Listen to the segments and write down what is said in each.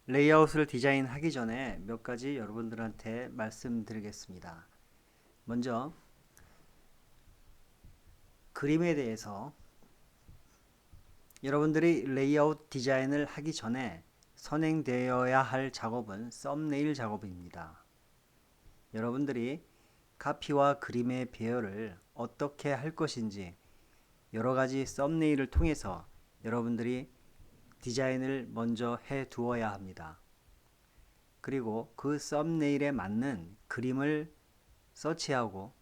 레이아웃을 디자인하기 전에 몇 가지 여러분들한테 말씀드리겠습니다. 먼저 그림에 대해서 여러분들이 레이아웃 디자인을 하기 전에 선행되어야 할 작업은 썸네일 작업입니다. 여러분들이 카피와 그림의 배열을 어떻게 할 것인지 여러 가지 썸네일을 통해서 여러분들이 디자인을 먼저 해 두어야 합니다. 그리고 그 썸네일에 맞는 그림을 서치하고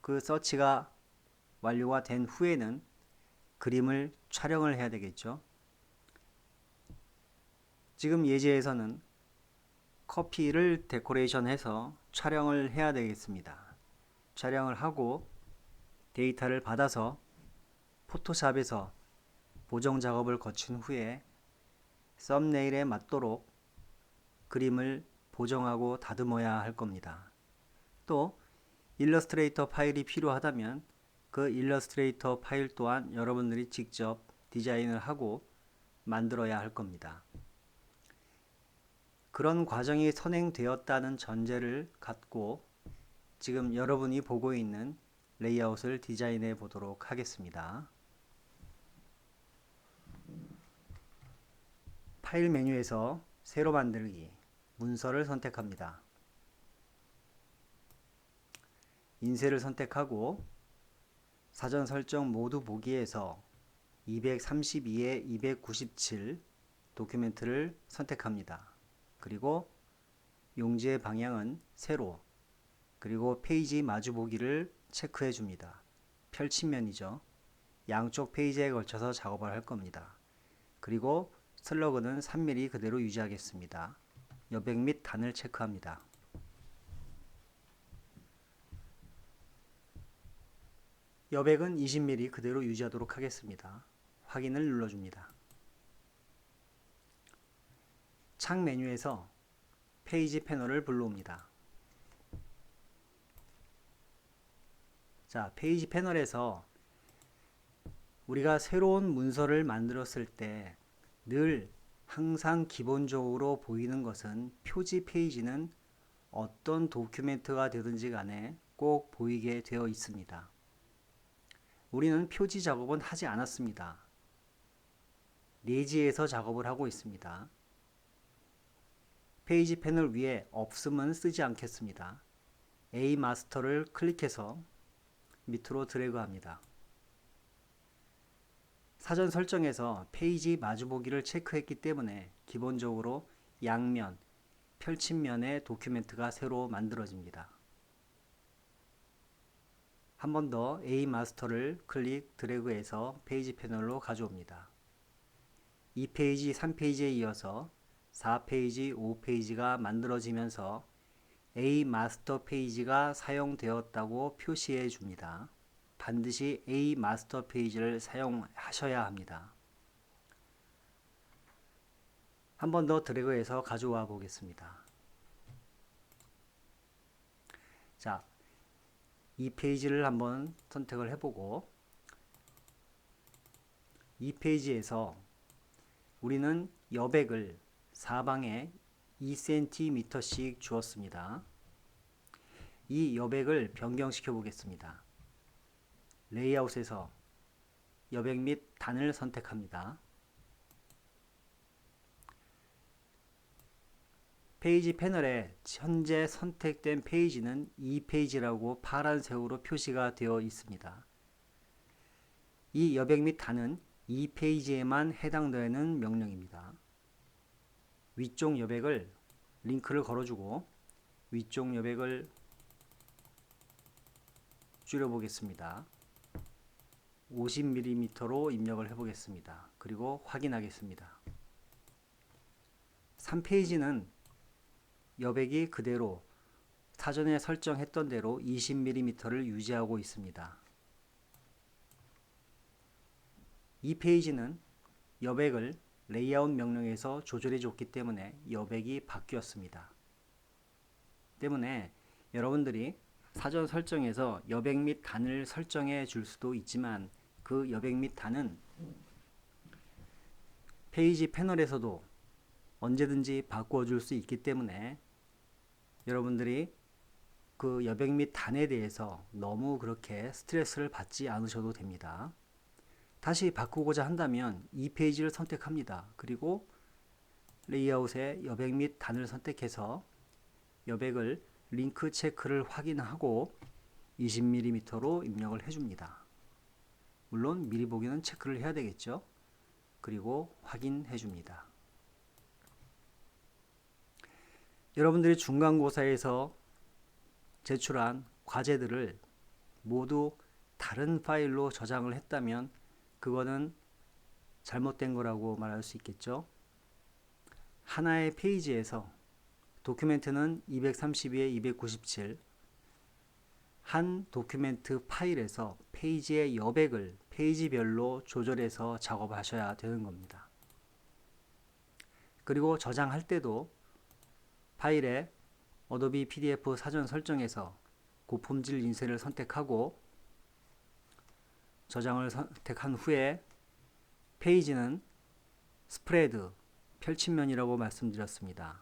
그 서치가 완료가 된 후에는 그림을 촬영을 해야 되겠죠. 지금 예제에서는 커피를 데코레이션해서 촬영을 해야 되겠습니다. 촬영을 하고 데이터를 받아서 포토샵에서 보정 작업을 거친 후에 썸네일에 맞도록 그림을 보정하고 다듬어야 할 겁니다. 또 일러스트레이터 파일이 필요하다면 그 일러스트레이터 파일 또한 여러분들이 직접 디자인을 하고 만들어야 할 겁니다. 그런 과정이 선행되었다는 전제를 갖고 지금 여러분이 보고 있는 레이아웃을 디자인해 보도록 하겠습니다. 파일 메뉴에서 새로 만들기, 문서를 선택합니다. 인쇄를 선택하고 사전 설정 모두 보기에서 232에 297 도큐멘트를 선택합니다. 그리고 용지의 방향은 세로, 그리고 페이지 마주보기를 체크해 줍니다. 펼친면이죠. 양쪽 페이지에 걸쳐서 작업을 할 겁니다. 그리고 슬러그는 3mm 그대로 유지하겠습니다. 여백 및 단을 체크합니다. 여백은 20mm 그대로 유지하도록 하겠습니다. 확인을 눌러줍니다. 창 메뉴에서 페이지 패널을 불러옵니다. 자, 페이지 패널에서 우리가 새로운 문서를 만들었을 때 늘 항상 기본적으로 보이는 것은 표지 페이지는 어떤 도큐멘트가 되든지 간에 꼭 보이게 되어 있습니다. 우리는 표지 작업은 하지 않았습니다. 레지에서 작업을 하고 있습니다. 페이지 패널 위에 없음은 쓰지 않겠습니다. A 마스터를 클릭해서 밑으로 드래그합니다. 사전 설정에서 페이지 마주보기를 체크했기 때문에 기본적으로 양면, 펼친면의 도큐멘트가 새로 만들어집니다. 한 번 더 A 마스터를 클릭 드래그해서 페이지 패널로 가져옵니다. 2페이지, 3페이지에 이어서 4페이지, 5페이지가 만들어지면서 A 마스터 페이지가 사용되었다고 표시해 줍니다. 반드시 A 마스터 페이지를 사용하셔야 합니다. 한 번 더 드래그해서 가져와 보겠습니다. 자, 이 페이지를 한번 선택을 해보고 이 페이지에서 우리는 여백을 사방에 2cm씩 주었습니다. 이 여백을 변경시켜 보겠습니다. 레이아웃에서 여백 및 단을 선택합니다. 페이지 패널에 현재 선택된 페이지는 이 페이지라고 파란색으로 표시가 되어 있습니다. 이 여백 및 단은 이 페이지에만 해당되는 명령입니다. 위쪽 여백을 링크를 걸어주고 위쪽 여백을 줄여보겠습니다. 50mm로 입력을 해보겠습니다. 그리고 확인하겠습니다. 3페이지는 여백이 그대로 사전에 설정했던 대로 20mm를 유지하고 있습니다. 이 페이지는 여백을 레이아웃 명령에서 조절해 줬기 때문에 여백이 바뀌었습니다. 때문에 여러분들이 사전 설정에서 여백 및 단을 설정해 줄 수도 있지만 그 여백 및 단은 페이지 패널에서도 언제든지 바꾸어 줄 수 있기 때문에 여러분들이 그 여백 및 단에 대해서 너무 그렇게 스트레스를 받지 않으셔도 됩니다. 다시 바꾸고자 한다면 이 페이지를 선택합니다. 그리고 레이아웃에 여백 및 단을 선택해서 여백을 링크 체크를 확인하고 20mm로 입력을 해줍니다. 물론 미리 보기는 체크를 해야 되겠죠. 그리고 확인해 줍니다. 여러분들이 중간고사에서 제출한 과제들을 모두 다른 파일로 저장을 했다면 그거는 잘못된 거라고 말할 수 있겠죠. 하나의 페이지에서 도큐멘트는 232에 297, 한 도큐멘트 파일에서 페이지의 여백을 페이지별로 조절해서 작업하셔야 되는 겁니다. 그리고 저장할 때도 파일에 어도비 PDF 사전 설정에서 고품질 인쇄를 선택하고 저장을 선택한 후에 페이지는 스프레드, 펼친면이라고 말씀드렸습니다.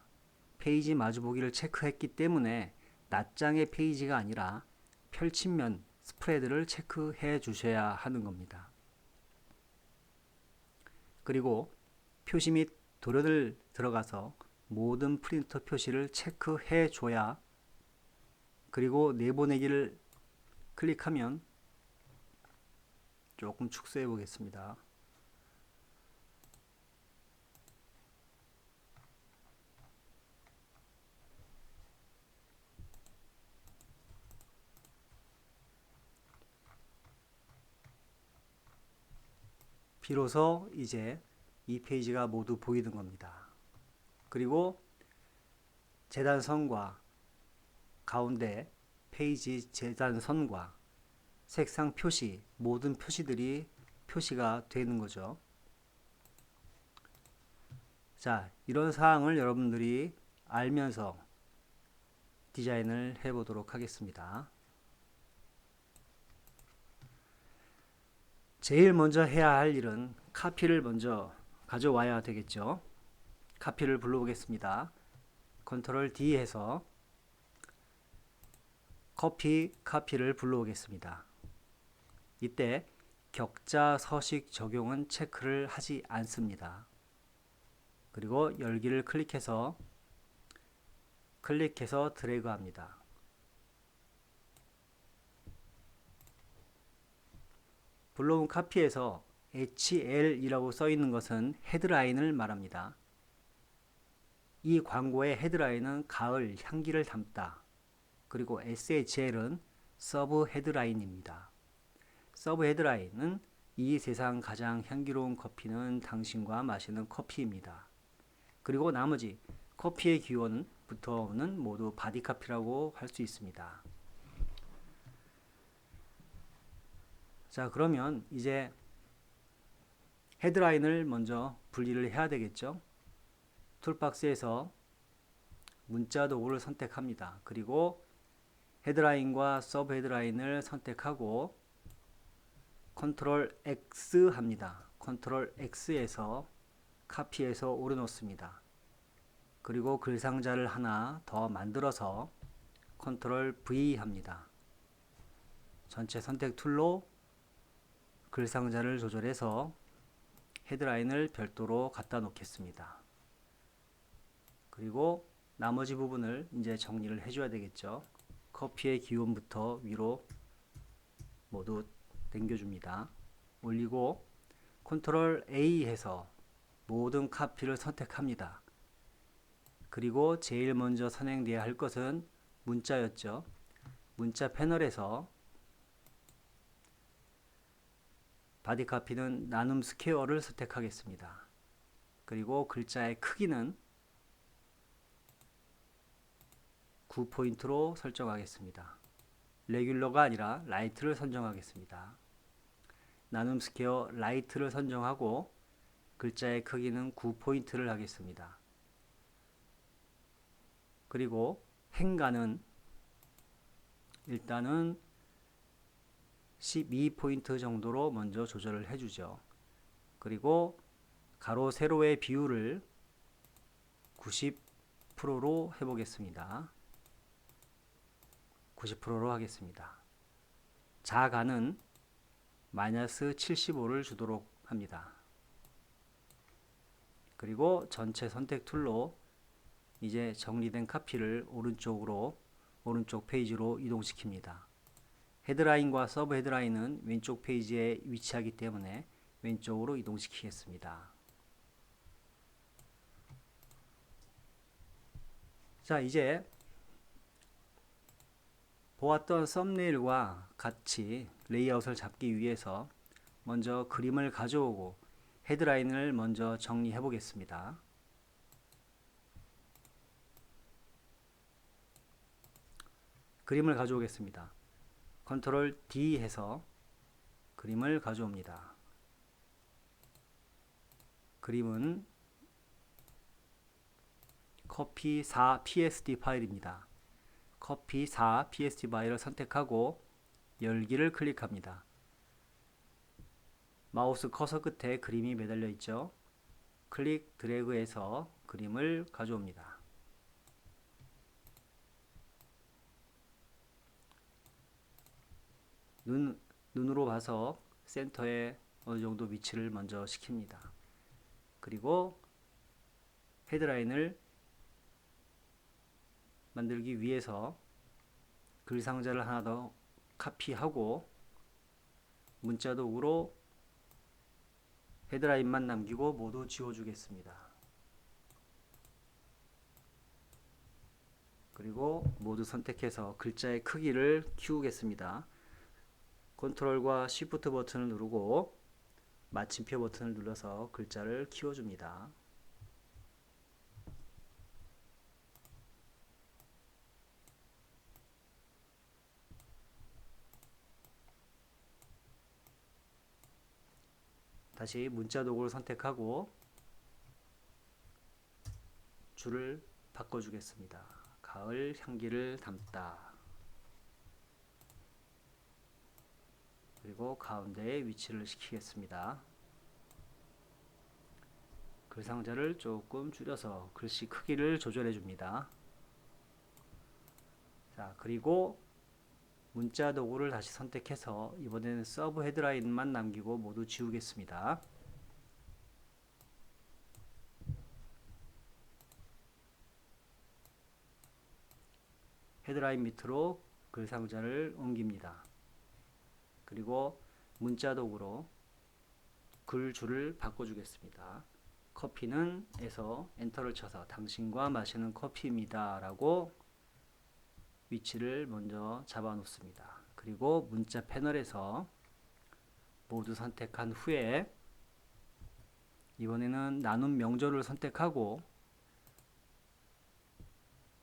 페이지 마주보기를 체크했기 때문에 낱장의 페이지가 아니라 펼친면, 스프레드를 체크해 주셔야 하는 겁니다. 그리고 표시 및 도료를 들어가서 모든 프린터 표시를 체크해 줘야, 그리고 내보내기를 클릭하면 조금 축소해 보겠습니다. 비로소 이제 이 페이지가 모두 보이는 겁니다. 그리고 재단선과 가운데 페이지 재단선과 색상 표시, 모든 표시들이 표시가 되는 거죠. 자, 이런 사항을 여러분들이 알면서 디자인을 해보도록 하겠습니다. 제일 먼저 해야 할 일은 카피를 먼저 가져와야 되겠죠. 카피를 불러보겠습니다. 컨트롤 D 해서 카피를 불러오겠습니다. 이때 격자 서식 적용은 체크를 하지 않습니다. 그리고 열기를 클릭해서 드래그 합니다. 불러온 카피에서 HL이라고 써 있는 것은 헤드라인을 말합니다. 이 광고의 헤드라인은 가을 향기를 담다. 그리고 SHL은 서브 헤드라인입니다. 서브 헤드라인은 이 세상 가장 향기로운 커피는 당신과 마시는 커피입니다. 그리고 나머지 커피의 기원부터는 모두 바디 카피라고 할 수 있습니다. 자, 그러면 이제 헤드라인을 먼저 분리를 해야 되겠죠. 툴박스에서 문자 도구를 선택합니다. 그리고 헤드라인과 서브 헤드라인을 선택하고 컨트롤 X 합니다. 컨트롤 X에서 카피해서 올려놓습니다. 그리고 글상자를 하나 더 만들어서 컨트롤 V 합니다. 전체 선택 툴로 글상자를 조절해서 헤드라인을 별도로 갖다 놓겠습니다. 그리고 나머지 부분을 이제 정리를 해줘야 되겠죠. 커피의 기온부터 위로 모두 당겨줍니다. 올리고 컨트롤 A 해서 모든 카피를 선택합니다. 그리고 제일 먼저 선행되어야 할 것은 문자였죠. 문자 패널에서 바디 카피는 나눔 스퀘어를 선택하겠습니다. 그리고 글자의 크기는 9포인트로 설정하겠습니다. 레귤러가 아니라 라이트를 선정하겠습니다. 나눔 스퀘어 라이트를 선정하고 글자의 크기는 9포인트를 하겠습니다. 그리고 행간은 일단은 12포인트 정도로 먼저 조절을 해주죠. 그리고 가로 세로의 비율을 90%로 해보겠습니다. 90%로 하겠습니다. 자간은 마이너스 75를 주도록 합니다. 그리고 전체 선택 툴로 이제 정리된 카피를 오른쪽 페이지로 이동시킵니다. 헤드라인과 서브 헤드라인은 왼쪽 페이지에 위치하기 때문에 왼쪽으로 이동시키겠습니다. 자, 이제 보았던 썸네일과 같이 레이아웃을 잡기 위해서 먼저 그림을 가져오고 헤드라인을 먼저 정리해 보겠습니다. 그림을 가져오겠습니다. 컨트롤 D 해서 그림을 가져옵니다. 그림은 copy 4 PSD 파일입니다. copy 4 PSD 파일을 선택하고 열기를 클릭합니다. 마우스 커서 끝에 그림이 매달려 있죠. 클릭 드래그해서 그림을 가져옵니다. 눈으로 봐서 센터에 어느 정도 위치를 먼저 시킵니다. 그리고 헤드라인을 만들기 위해서 글 상자를 하나 더 카피하고 문자 도구로 헤드라인만 남기고 모두 지워주겠습니다. 그리고 모두 선택해서 글자의 크기를 키우겠습니다. 컨트롤과 쉬프트 버튼을 누르고 마침표 버튼을 눌러서 글자를 키워줍니다. 다시 문자 도구를 선택하고 줄을 바꿔주겠습니다. 가을 향기를 담다. 그리고 가운데에 위치를 시키겠습니다. 글 상자를 조금 줄여서 글씨 크기를 조절해 줍니다. 자, 그리고 문자 도구를 다시 선택해서 이번에는 서브 헤드라인만 남기고 모두 지우겠습니다. 헤드라인 밑으로 글 상자를 옮깁니다. 그리고 문자 도구로 글 줄을 바꿔주겠습니다. 커피는 에서 엔터를 쳐서 당신과 마시는 커피입니다 라고 위치를 먼저 잡아 놓습니다. 그리고 문자 패널에서 모두 선택한 후에 이번에는 나눔 명조를 선택하고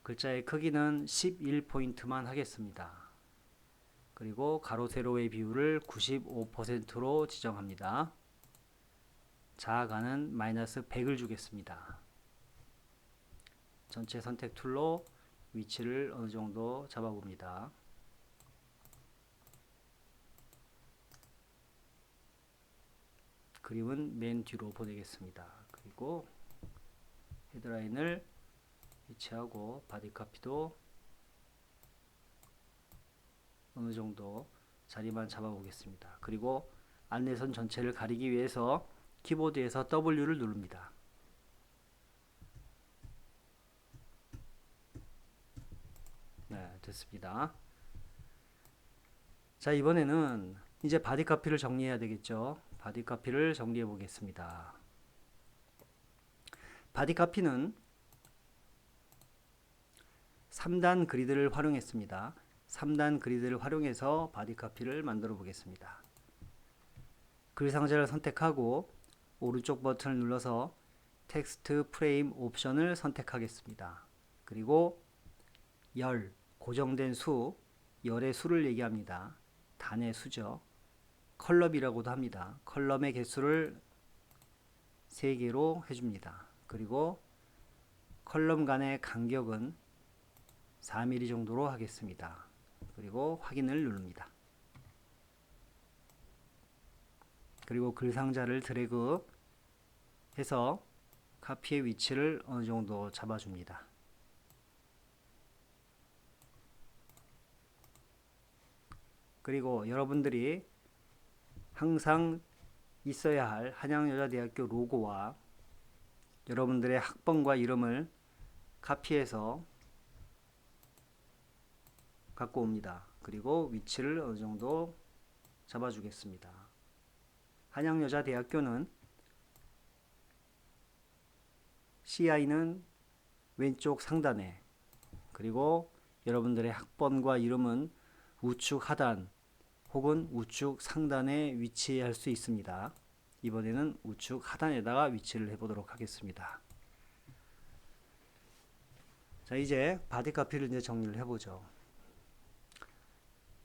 글자의 크기는 11포인트만 하겠습니다. 그리고 가로 세로의 비율을 95%로 지정합니다. 자아가는 마이너스 100을 주겠습니다. 전체 선택 툴로 위치를 어느 정도 잡아봅니다. 그림은 맨 뒤로 보내겠습니다. 그리고 헤드라인을 위치하고 바디 카피도 어느 정도 자리만 잡아보겠습니다. 그리고 안내선 전체를 가리기 위해서 키보드에서 W를 누릅니다. 네, 됐습니다. 자, 이번에는 이제 바디 카피를 정리해야 되겠죠. 바디 카피를 정리해 보겠습니다. 바디 카피는 3단 그리드를 활용했습니다. 3단 그리드를 활용해서 바디 카피를 만들어 보겠습니다. 글 상자를 선택하고 오른쪽 버튼을 눌러서 텍스트 프레임 옵션을 선택하겠습니다. 그리고 열, 고정된 수, 열의 수를 얘기합니다. 단의 수죠. 컬럼이라고도 합니다. 컬럼의 개수를 3개로 해줍니다. 그리고 컬럼 간의 간격은 4mm 정도로 하겠습니다. 그리고 확인을 누릅니다. 그리고 글 상자를 드래그 해서 카피의 위치를 어느 정도 잡아줍니다. 그리고 여러분들이 항상 있어야 할 한양여자대학교 로고와 여러분들의 학번과 이름을 카피해서 갖고 옵니다. 그리고 위치를 어느 정도 잡아주겠습니다. 한양여자대학교는 CI는 왼쪽 상단에, 그리고 여러분들의 학번과 이름은 우측 하단 혹은 우측 상단에 위치할 수 있습니다. 이번에는 우측 하단에다가 위치를 해보도록 하겠습니다. 자, 이제 바디 카피를 이제 정리를 해보죠.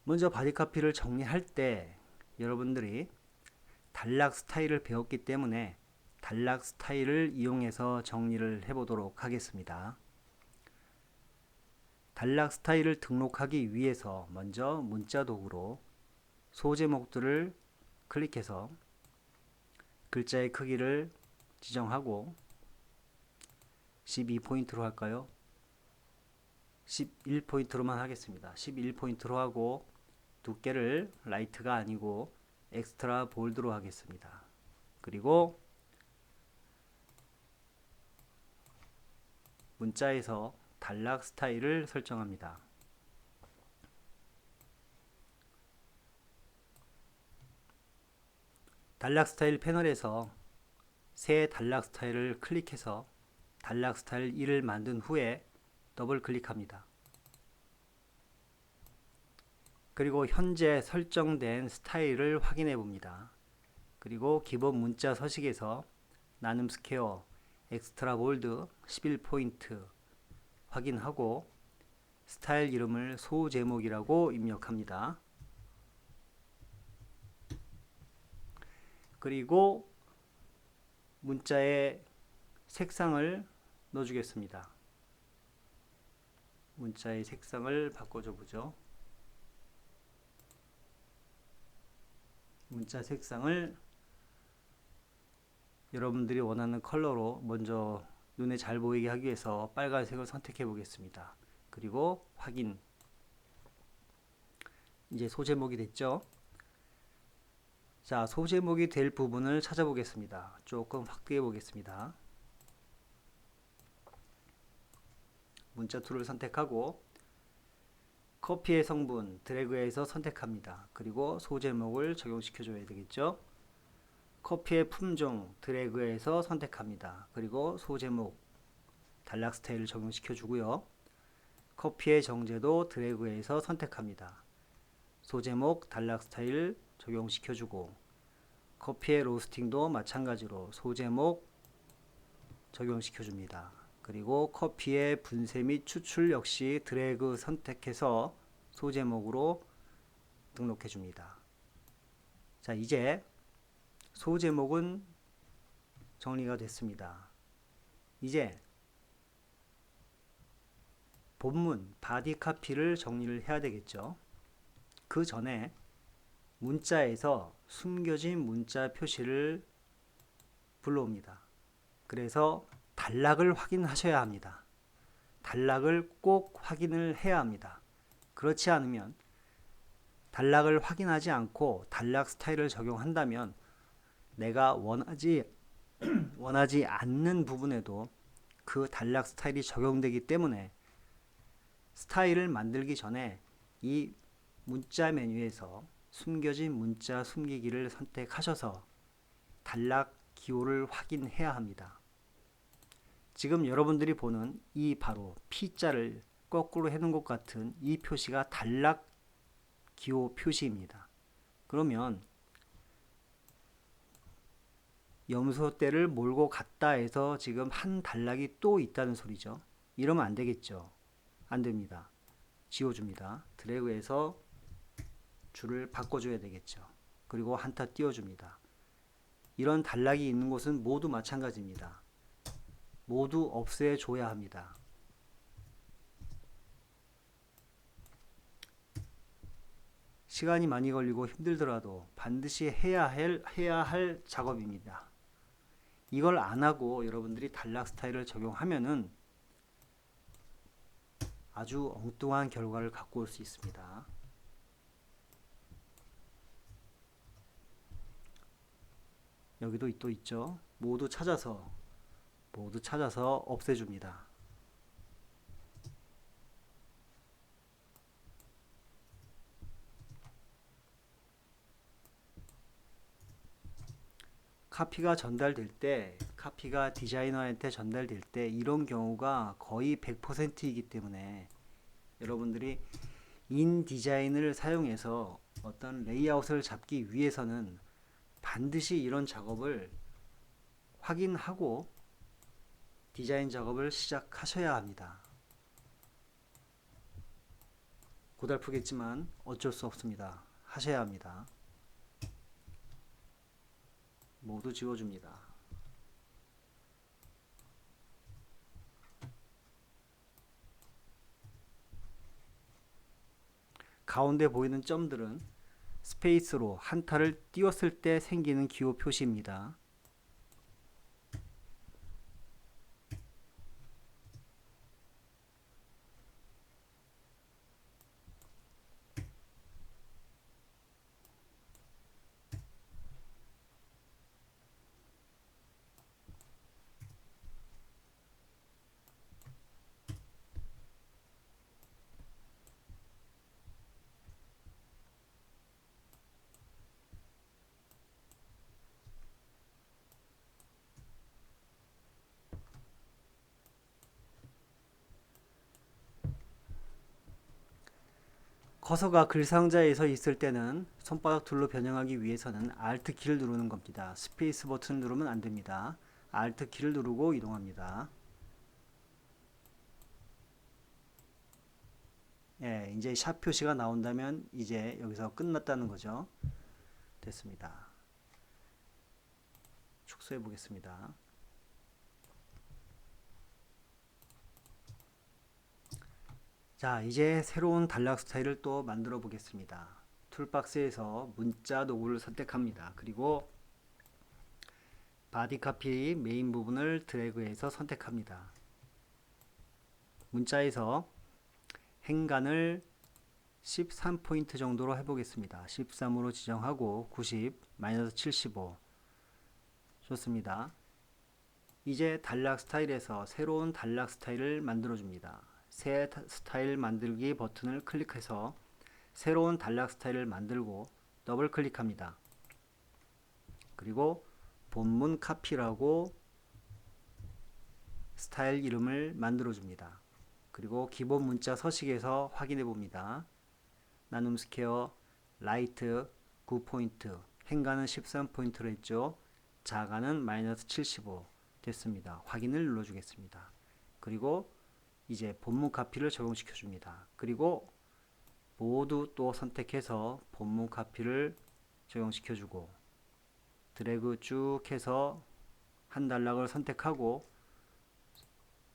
먼저 바디 카피를 정리할 때 여러분들이 단락 스타일을 배웠기 때문에 단락 스타일을 이용해서 정리를 해보도록 하겠습니다. 단락 스타일을 등록하기 위해서 먼저 문자 도구로 소제목들을 클릭해서 글자의 크기를 지정하고 12포인트로 할까요? 11포인트로만 하겠습니다. 11포인트로 하고 두께를 라이트가 아니고 엑스트라 볼드로 하겠습니다. 그리고 문자에서 단락 스타일을 설정합니다. 단락 스타일 패널에서 새 단락 스타일을 클릭해서 단락 스타일 1을 만든 후에 더블 클릭합니다. 그리고 현재 설정된 스타일을 확인해 봅니다. 그리고 기본 문자 서식에서 나눔 스퀘어 엑스트라 볼드 11포인트 확인하고 스타일 이름을 소제목이라고 입력합니다. 그리고 문자의 색상을 넣어주겠습니다. 문자의 색상을 바꿔줘 보죠. 문자 색상을 여러분들이 원하는 컬러로 먼저 눈에 잘 보이게 하기 위해서 빨간색을 선택해 보겠습니다. 그리고 확인. 이제 소제목이 됐죠. 자, 소제목이 될 부분을 찾아보겠습니다. 조금 확대해 보겠습니다. 문자 툴을 선택하고 커피의 성분 드래그해서 선택합니다. 그리고 소제목을 적용시켜 줘야 되겠죠. 커피의 품종 드래그해서 선택합니다. 그리고 소제목 단락 스타일을 적용시켜 주고요. 커피의 정제도 드래그해서 선택합니다. 소제목 단락 스타일 적용시켜 주고 커피의 로스팅도 마찬가지로 소제목 적용시켜 줍니다. 그리고 커피의 분쇄 및 추출 역시 드래그 선택해서 소제목으로 등록해 줍니다. 자, 이제 소제목은 정리가 됐습니다. 이제 본문 바디 카피를 정리를 해야 되겠죠. 그 전에 문자에서 숨겨진 문자 표시를 불러옵니다. 그래서 단락을 확인하셔야 합니다. 단락을 꼭 확인을 해야 합니다. 그렇지 않으면 단락을 확인하지 않고 단락 스타일을 적용한다면 내가 원하지 않는 부분에도 그 단락 스타일이 적용되기 때문에 스타일을 만들기 전에 이 문자 메뉴에서 숨겨진 문자 숨기기를 선택하셔서 단락 기호를 확인해야 합니다. 지금 여러분들이 보는 이 바로 P자를 거꾸로 해놓은 것 같은 이 표시가 단락 기호 표시입니다. 그러면 염소대를 몰고 갔다 해서 지금 한 단락이 또 있다는 소리죠. 이러면 안 되겠죠. 안 됩니다. 지워줍니다. 드래그해서 줄을 바꿔줘야 되겠죠. 그리고 한타 띄워줍니다. 이런 단락이 있는 곳은 모두 마찬가지입니다. 모두 없애줘야 합니다. 시간이 많이 걸리고 힘들더라도 반드시 해야 할 작업입니다. 이걸 안 하고 여러분들이 단락 스타일을 적용하면은 아주 엉뚱한 결과를 갖고 올 수 있습니다. 여기도 또 있죠. 모두 찾아서 없애줍니다. 카피가 디자이너한테 전달될 때 이런 경우가 거의 100%이기 때문에 여러분들이 인디자인을 사용해서 어떤 레이아웃을 잡기 위해서는 반드시 이런 작업을 확인하고 디자인 작업을 시작하셔야 합니다. 고달프겠지만 어쩔 수 없습니다. 하셔야 합니다. 모두 지워줍니다. 가운데 보이는 점들은 스페이스로 한타를 띄웠을 때 생기는 기호 표시입니다. 커서가 글 상자에 있을 때는 손바닥 툴로 변형하기 위해서는 Alt 키를 누르는 겁니다. 스페이스 버튼 누르면 안 됩니다. Alt 키를 누르고 이동합니다. 예, 이제 샵 표시가 나온다면 이제 여기서 끝났다는 거죠. 됐습니다. 축소해 보겠습니다. 자, 이제 새로운 단락 스타일을 또 만들어 보겠습니다. 툴박스에서 문자 도구를 선택합니다. 그리고 바디 카피 메인 부분을 드래그해서 선택합니다. 문자에서 행간을 13포인트 정도로 해보겠습니다. 13으로 지정하고 90, -75 좋습니다. 이제 단락 스타일에서 새로운 단락 스타일을 만들어 줍니다. 새 스타일 만들기 버튼을 클릭해서 새로운 단락 스타일을 만들고 더블 클릭합니다. 그리고 본문 카피라고 스타일 이름을 만들어 줍니다. 그리고 기본 문자 서식에서 확인해 봅니다. 나눔 스퀘어 라이트 9포인트, 행간은 13포인트로 했죠. 자가는 -75 됐습니다. 확인을 눌러 주겠습니다. 그리고 이제 본문 카피를 적용시켜 줍니다. 그리고 모두 또 선택해서 본문 카피를 적용시켜 주고 드래그 쭉 해서 한 단락을 선택하고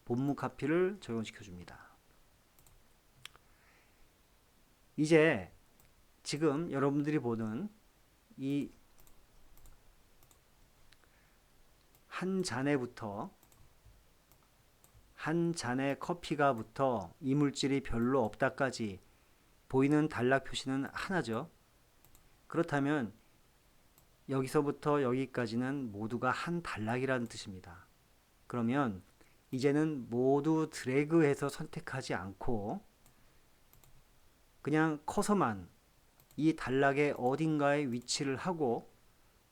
본문 카피를 적용시켜 줍니다. 이제 지금 여러분들이 보는 이 한 잔의 커피가부터 이물질이 별로 없다까지 보이는 단락 표시는 하나죠. 그렇다면 여기서부터 여기까지는 모두가 한 단락이라는 뜻입니다. 그러면 이제는 모두 드래그해서 선택하지 않고 그냥 커서만 이 단락의 어딘가에 위치를 하고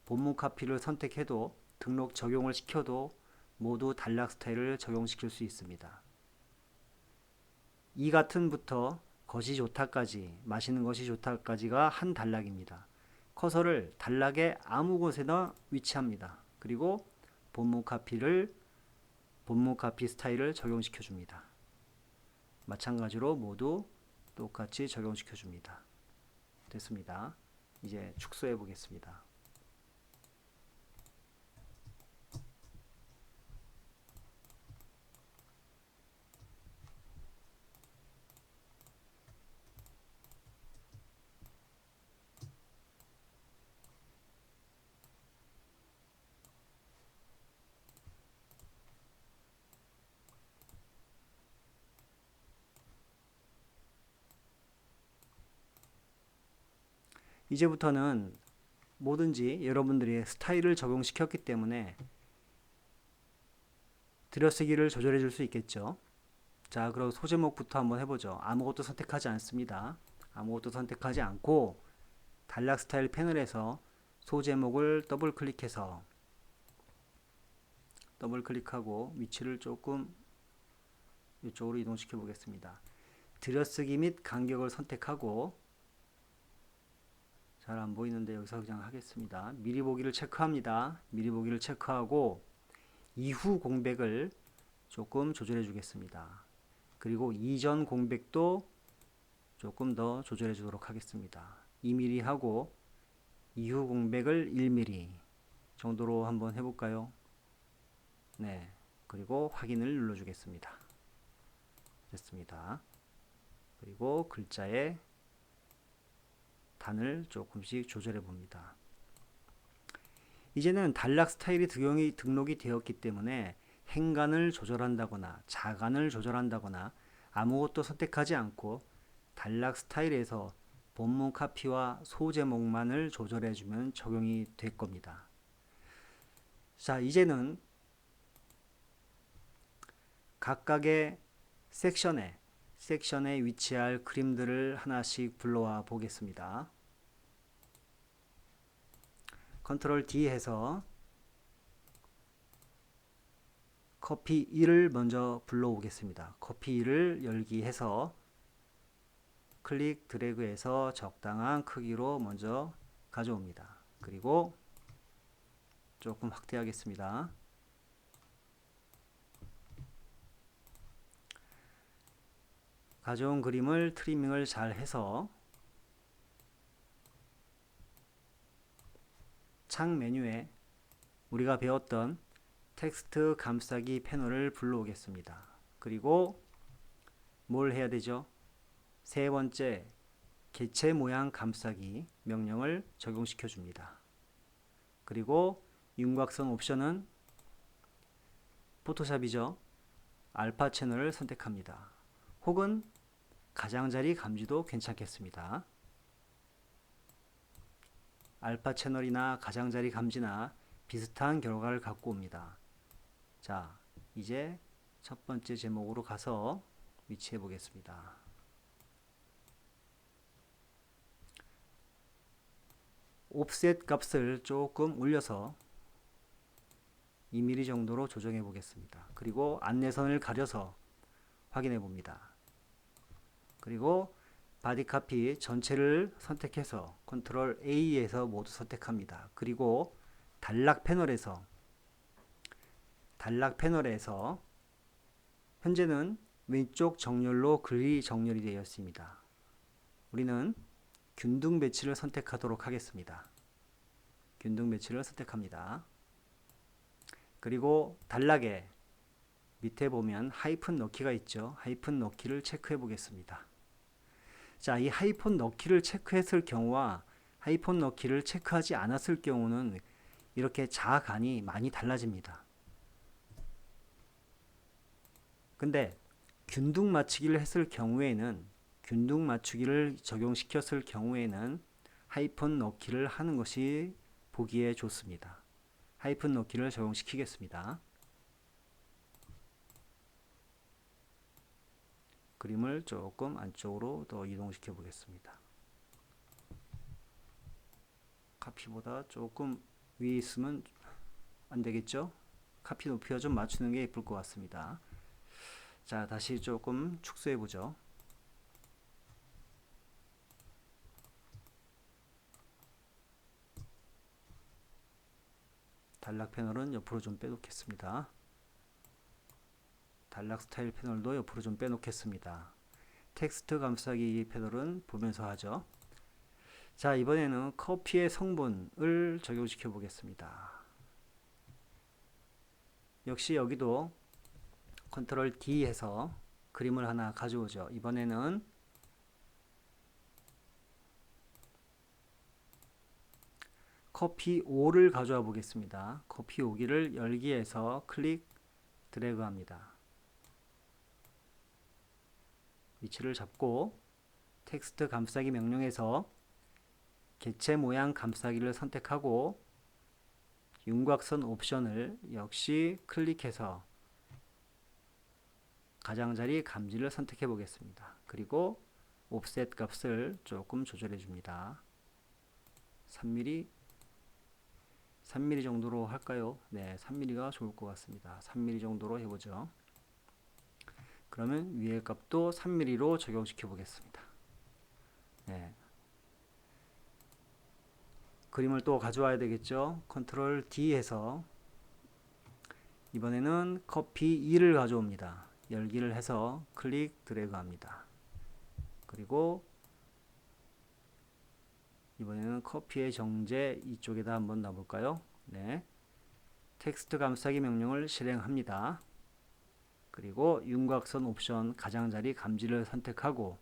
본문 카피를 선택해도 등록 적용을 시켜도 모두 단락 스타일을 적용시킬 수 있습니다. 이 같은부터 것이 좋다까지, 마시는 것이 좋다까지가 한 단락입니다. 커서를 단락의 아무 곳에나 위치합니다. 그리고 본문 카피 스타일을 적용시켜 줍니다. 마찬가지로 모두 똑같이 적용시켜 줍니다. 됐습니다. 이제 축소해 보겠습니다. 이제부터는 뭐든지 여러분들이 스타일을 적용시켰기 때문에 들여쓰기를 조절해 줄 수 있겠죠. 자, 그럼 소제목부터 한번 해보죠. 아무것도 선택하지 않습니다. 아무것도 선택하지 않고 단락 스타일 패널에서 소제목을 더블 클릭해서 더블 클릭하고 위치를 조금 이쪽으로 이동시켜 보겠습니다. 들여쓰기 및 간격을 선택하고 잘 안 보이는데 여기서 그냥 하겠습니다. 미리 보기를 체크합니다. 미리 보기를 체크하고 이후 공백을 조금 조절해 주겠습니다. 그리고 이전 공백도 조금 더 조절해 주도록 하겠습니다. 2mm 하고 이후 공백을 1mm 정도로 한번 해볼까요? 네. 그리고 확인을 눌러주겠습니다. 됐습니다. 그리고 글자의 단을 조금씩 조절해 봅니다. 이제는 단락 스타일이 등록이 되었기 때문에 행간을 조절한다거나 자간을 조절한다거나 아무것도 선택하지 않고 단락 스타일에서 본문 카피와 소제목만을 조절해주면 적용이 될 겁니다. 자, 이제는 각각의 섹션에 위치할 그림들을 하나씩 불러와 보겠습니다. 컨트롤 D 해서 커피 1을 먼저 불러오겠습니다. 커피 1을 열기 해서 클릭 드래그해서 적당한 크기로 먼저 가져옵니다. 그리고 조금 확대하겠습니다. 가져온 그림을 트리밍을 잘 해서 창 메뉴에 우리가 배웠던 텍스트 감싸기 패널을 불러오겠습니다. 그리고 뭘 해야 되죠? 세 번째 개체 모양 감싸기 명령을 적용시켜 줍니다. 그리고 윤곽선 옵션은 포토샵이죠. 알파 채널을 선택합니다. 혹은 가장자리 감지도 괜찮겠습니다. 알파 채널이나 가장자리 감지나 비슷한 결과를 갖고 옵니다. 자, 이제 첫 번째 제목으로 가서 위치해 보겠습니다. 옵셋 값을 조금 올려서 2mm 정도로 조정해 보겠습니다. 그리고 안내선을 가려서 확인해 봅니다. 그리고 바디 카피 전체를 선택해서 컨트롤 A에서 모두 선택합니다. 그리고 단락 패널에서 현재는 왼쪽 정렬로 글이 정렬이 되어 있습니다. 우리는 균등 배치를 선택하도록 하겠습니다. 균등 배치를 선택합니다. 그리고 단락에 밑에 보면 하이픈 넣기가 있죠. 하이픈 넣기를 체크해 보겠습니다. 자, 이 하이픈 넣기를 체크했을 경우와 하이픈 넣기를 체크하지 않았을 경우는 이렇게 자간이 많이 달라집니다. 근데 균등 맞추기를 했을 경우에는 균등 맞추기를 적용시켰을 경우에는 하이픈 넣기를 하는 것이 보기에 좋습니다. 하이픈 넣기를 적용시키겠습니다. 그림을 조금 안쪽으로 더 이동시켜 보겠습니다. 카피보다 조금 위에 있으면 안 되겠죠? 카피 높이와 좀 맞추는 게 예쁠 것 같습니다. 자, 다시 조금 축소해 보죠. 단락 패널은 옆으로 좀 빼놓겠습니다. 단락 스타일 패널도 옆으로 좀 빼놓겠습니다. 텍스트 감싸기 패널은 보면서 하죠. 자, 이번에는 커피의 성분을 적용시켜 보겠습니다. 역시 여기도 컨트롤 D 해서 그림을 하나 가져오죠. 이번에는 커피 5를 가져와 보겠습니다. 커피 5기를 열기해서 클릭 드래그 합니다. 위치를 잡고 텍스트 감싸기 명령에서 개체 모양 감싸기를 선택하고 윤곽선 옵션을 역시 클릭해서 가장자리 감지를 선택해 보겠습니다. 그리고 옵셋 값을 조금 조절해 줍니다. 3mm 3mm 정도로 할까요? 네, 3mm가 좋을 것 같습니다. 3mm 정도로 해보죠. 그러면 위의 값도 3mm로 적용시켜 보겠습니다. 네. 그림을 또 가져와야 되겠죠. 컨트롤 D 해서 이번에는 커피 2를 가져옵니다. 열기를 해서 클릭 드래그 합니다. 그리고 이번에는 커피의 정제 이쪽에다 한번 놔볼까요? 네. 텍스트 감싸기 명령을 실행합니다. 그리고 윤곽선 옵션 가장자리 감지를 선택하고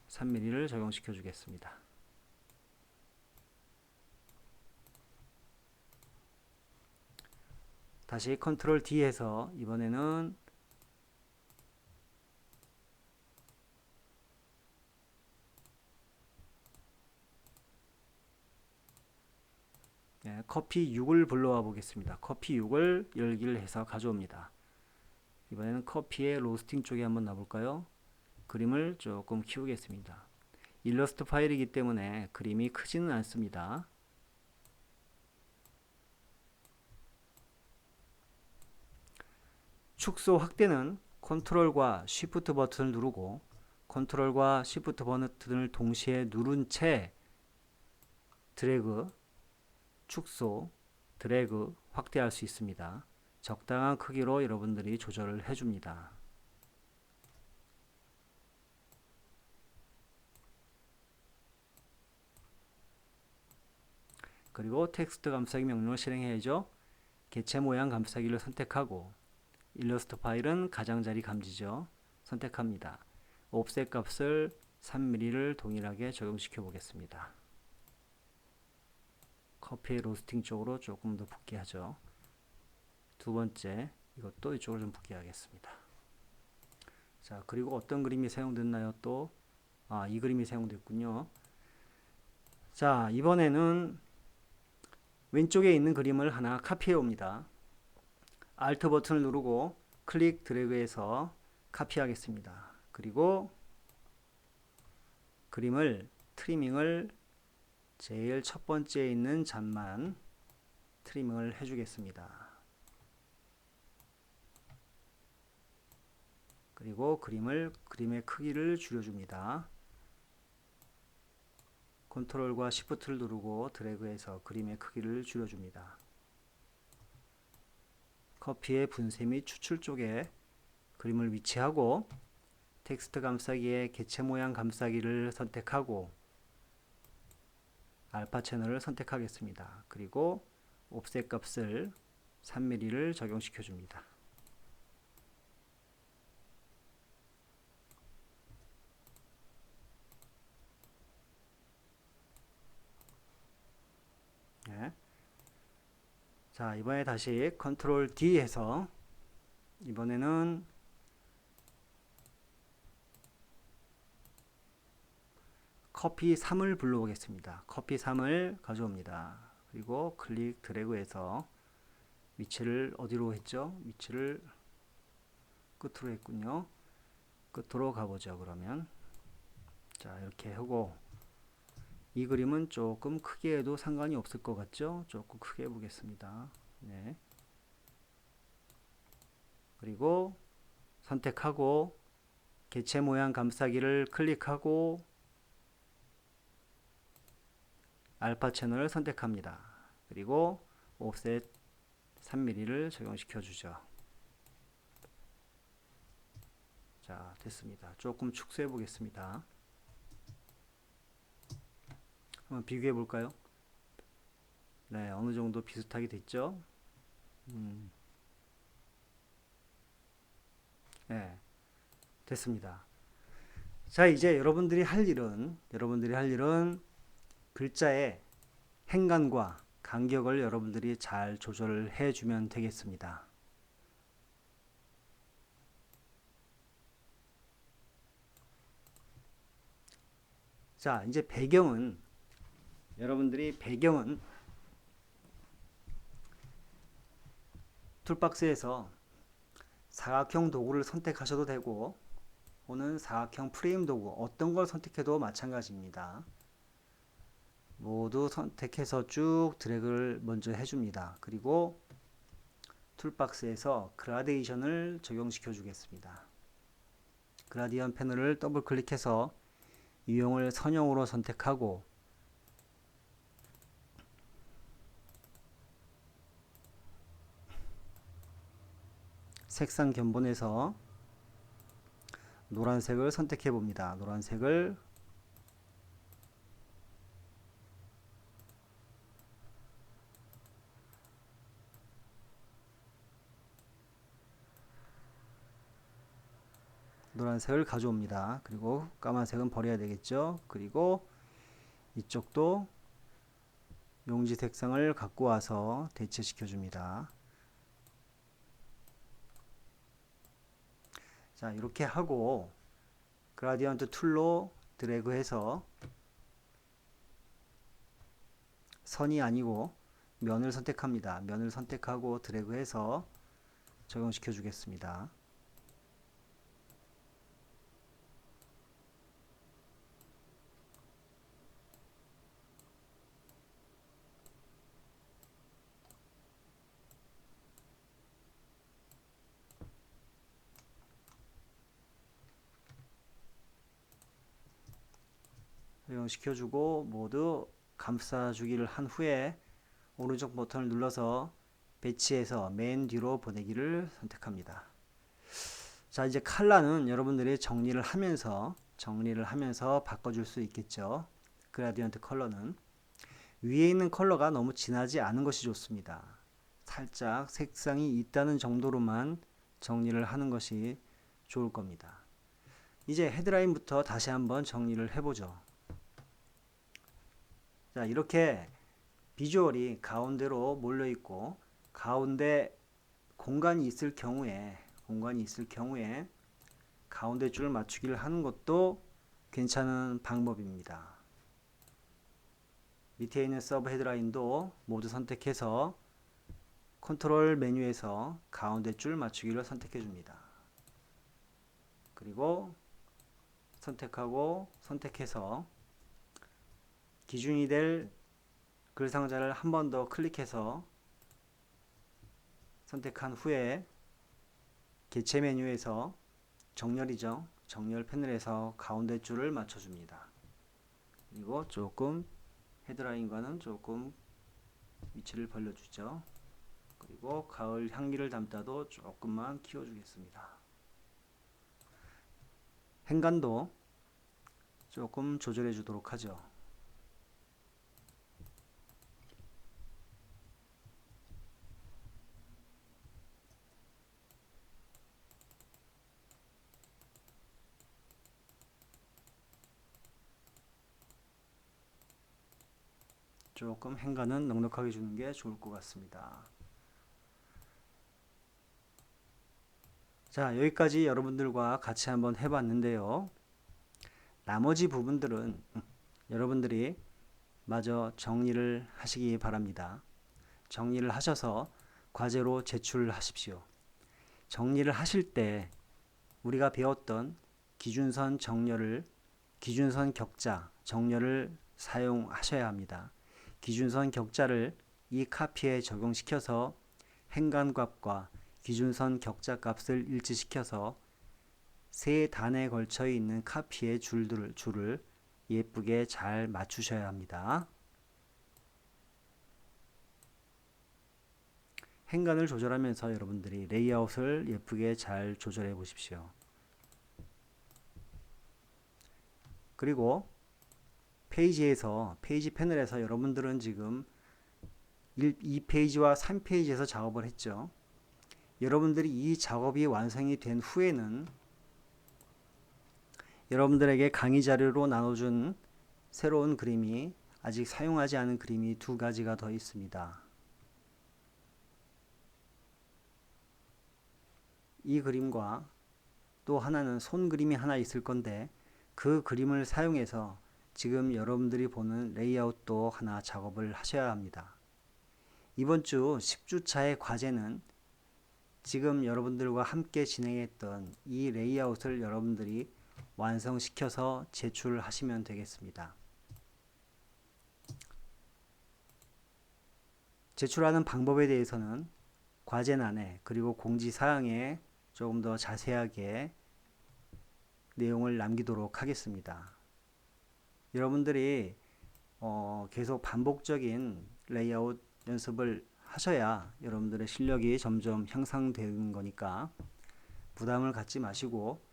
3mm를 적용시켜 주겠습니다. 다시 컨트롤 D 해서 이번에는 커피 6을 불러와 보겠습니다. 커피 6을 열기를 해서 가져옵니다. 이번에는 커피의 로스팅 쪽에 한번 놔볼까요? 그림을 조금 키우겠습니다. 일러스트 파일이기 때문에 그림이 크지는 않습니다. 축소 확대는 컨트롤과 쉬프트 버튼을 누르고 컨트롤과 쉬프트 버튼을 동시에 누른 채 드래그, 축소, 드래그, 확대할 수 있습니다. 적당한 크기로 여러분들이 조절을 해줍니다. 그리고 텍스트 감싸기 명령을 실행해야죠. 개체 모양 감싸기를 선택하고 일러스트 파일은 가장자리 감지죠. 선택합니다. 옵셋 값을 3mm를 동일하게 적용시켜 보겠습니다. 커피의 로스팅 쪽으로 조금 더 붓게 하죠. 두 번째, 이것도 이쪽으로 좀 붓게 하겠습니다. 자, 그리고 어떤 그림이 사용됐나요? 또, 이 그림이 사용됐군요. 자, 이번에는 왼쪽에 있는 그림을 하나 카피해 옵니다. Alt 버튼을 누르고 클릭 드래그해서 카피하겠습니다. 그리고 그림을 트리밍을 제일 첫 번째에 있는 잔만 트리밍을 해주겠습니다. 그리고 그림의 크기를 줄여줍니다. 컨트롤과 시프트를 누르고 드래그해서 그림의 크기를 줄여줍니다. 커피의 분쇄 및 추출 쪽에 그림을 위치하고 텍스트 감싸기에 개체 모양 감싸기를 선택하고 알파 채널을 선택하겠습니다. 그리고 옵셋 값을 3mm를 적용시켜 줍니다. 네. 자, 이번에 다시 컨트롤 D 해서 이번에는 커피 3을 불러오겠습니다. 커피 3을 가져옵니다. 그리고 클릭 드래그해서 위치를 어디로 했죠? 위치를 끝으로 했군요. 끝으로 가보죠. 그러면 자, 이렇게 하고 이 그림은 조금 크게 해도 상관이 없을 것 같죠? 조금 크게 해보겠습니다. 네. 그리고 선택하고 개체 모양 감싸기를 클릭하고 알파 채널을 선택합니다. 그리고 옵셋 3mm를 적용시켜 주죠. 자, 됐습니다. 조금 축소해 보겠습니다. 한번 비교해 볼까요? 네, 어느 정도 비슷하게 됐죠? 네, 됐습니다. 자, 이제 여러분들이 할 일은 글자의 행간과 간격을 여러분들이 잘 조절을 해주면 되겠습니다. 자, 이제 배경은 여러분들이 배경은 툴박스에서 사각형 도구를 선택하셔도 되고 또는 사각형 프레임 도구 어떤 걸 선택해도 마찬가지입니다. 모두 선택해서 쭉 드래그를 먼저 해줍니다. 그리고 툴박스에서 그라데이션을 적용시켜 주겠습니다. 그라디언 패널을 더블 클릭해서 유형을 선형으로 선택하고 색상 견본에서 노란색을 선택해 봅니다. 노란색을 가져옵니다. 그리고 까만색은 버려야 되겠죠. 그리고 이쪽도 용지 색상을 갖고 와서 대체시켜 줍니다. 자, 이렇게 하고 그라디언트 툴로 드래그해서 선이 아니고 면을 선택합니다. 면을 선택하고 드래그해서 적용시켜 주겠습니다. 적용시켜주고 모두 감싸주기를 한 후에 오른쪽 버튼을 눌러서 배치해서 맨 뒤로 보내기를 선택합니다. 자, 이제 컬러는 여러분들이 정리를 하면서 바꿔줄 수 있겠죠. 그라디언트 컬러는 위에 있는 컬러가 너무 진하지 않은 것이 좋습니다. 살짝 색상이 있다는 정도로만 정리를 하는 것이 좋을 겁니다. 이제 헤드라인부터 다시 한번 정리를 해보죠. 자, 이렇게 비주얼이 가운데로 몰려 있고 가운데 공간이 있을 경우에 가운데 줄을 맞추기를 하는 것도 괜찮은 방법입니다. 밑에 있는 서브 헤드라인도 모두 선택해서 컨트롤 메뉴에서 가운데 줄 맞추기를 선택해 줍니다. 그리고 선택해서 기준이 될 글 상자를 한 번 더 클릭해서 선택한 후에 개체 메뉴에서 정렬이죠. 정렬 패널에서 가운데 줄을 맞춰줍니다. 그리고 조금 헤드라인과는 조금 위치를 벌려주죠. 그리고 가을 향기를 담다도 조금만 키워주겠습니다. 행간도 조금 조절해 주도록 하죠. 조금 행간은 넉넉하게 주는 게 좋을 것 같습니다. 자, 여기까지 여러분들과 같이 한번 해봤는데요. 나머지 부분들은 여러분들이 마저 정리를 하시기 바랍니다. 정리를 하셔서 과제로 제출하십시오. 정리를 하실 때 우리가 배웠던 기준선 격자 정렬을 사용하셔야 합니다. 기준선 격자를 이 카피에 적용시켜서 행간값과 기준선 격자 값을 일치시켜서 세 단에 걸쳐 있는 카피의 줄을 예쁘게 잘 맞추셔야 합니다. 행간을 조절하면서 여러분들이 레이아웃을 예쁘게 잘 조절해 보십시오. 그리고 페이지 패널에서 여러분들은 지금 2페이지와 3페이지에서 작업을 했죠. 여러분들이 이 작업이 완성이 된 후에는 여러분들에게 강의 자료로 나눠준 새로운 그림이 아직 사용하지 않은 그림이 두 가지가 더 있습니다. 이 그림과 또 하나는 손 그림이 하나 있을 건데 그 그림을 사용해서 지금 여러분들이 보는 레이아웃도 하나 작업을 하셔야 합니다. 이번 주 10주차의 과제는 지금 여러분들과 함께 진행했던 이 레이아웃을 여러분들이 완성시켜서 제출하시면 되겠습니다. 제출하는 방법에 대해서는 과제란에 그리고 공지사항에 조금 더 자세하게 내용을 남기도록 하겠습니다. 여러분들이 계속 반복적인 레이아웃 연습을 하셔야 여러분들의 실력이 점점 향상되는 거니까 부담을 갖지 마시고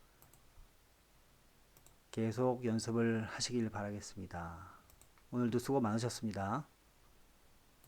계속 연습을 하시길 바라겠습니다. 오늘도 수고 많으셨습니다.